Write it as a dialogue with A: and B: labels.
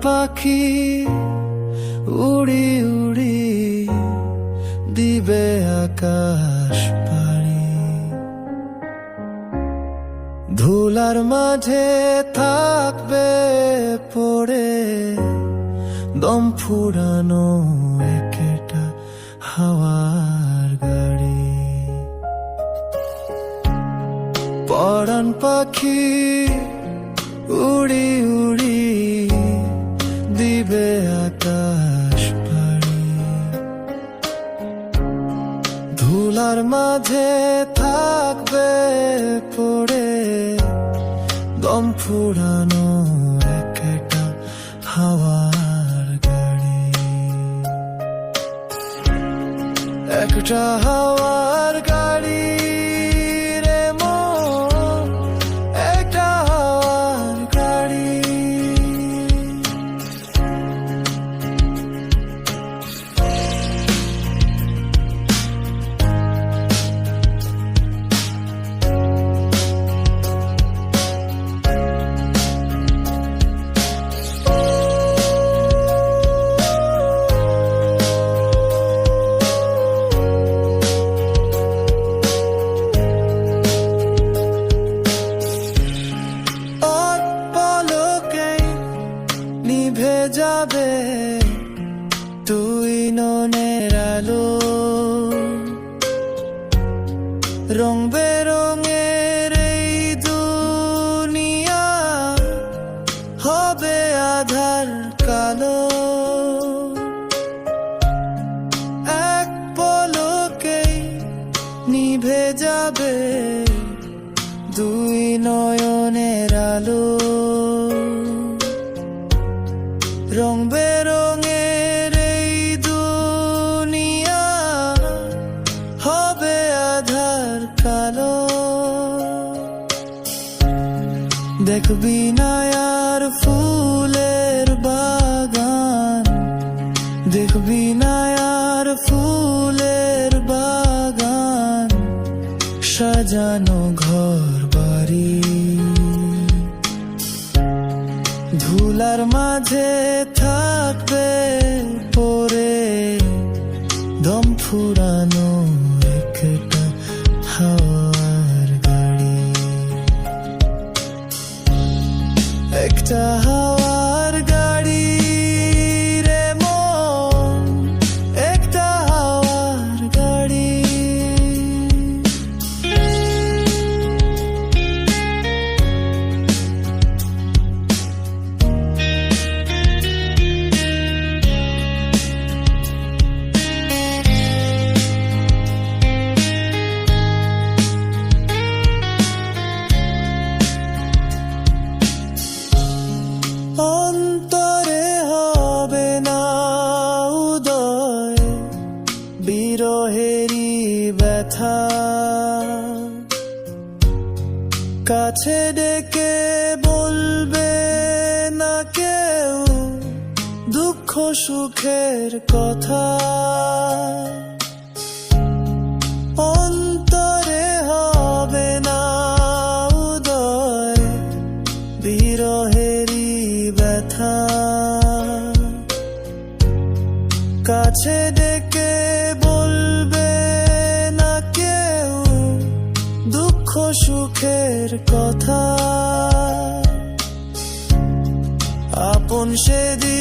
A: পাখি উড়ি উড়ি দিবে আকাশ পাড়ি, ধুলার মাঝে থাকবে পড়ে দম ফুরানো একটা হাওয়ার গাড়ি। পরাণ পাখি উড়ি উড়ি দিবে আকাশ পাড়ি, ধুলার মাঝে থাকবে পড়ে দম ফুরানো একটা হাওয়ার গাড়ি। একটা হাওয়ার গাড়ি রে মন, একটা হাওয়ার গাড়ি। নিভে যাবে তুই ননের আলো, রং বেরঙের এই দুনিয়া হবে আধার কালো। এক পলকেই নিভে যাবে দুই নয়নের আলো, রং বেরঙের এই দুনিয়া হবে আধার কালো। দেখবি না আর ফুলের বাগান, দেখবি না আর ফুলের বাগান, সাজানো ঘর বাড়ি, ধুলার মাঝে থাকবে পরে দম ফুরানো একটা হাওয়ার গাড়ি। একটা হাওয়ার গাড়ি রে মন, একটা হাওয়ার গাড়ি। অন্তরে হবে না উদয় বিরহেরই ব্যথা, কাছে ডেকে বলবে না কেউ দুঃখ সুখের কথা। অন্তরে হবে না উদয় বিরহেরই ব্যথা, কাছে ডেকে বলবে না কেউ দুঃখ সুখের কথা। আপন সেদিন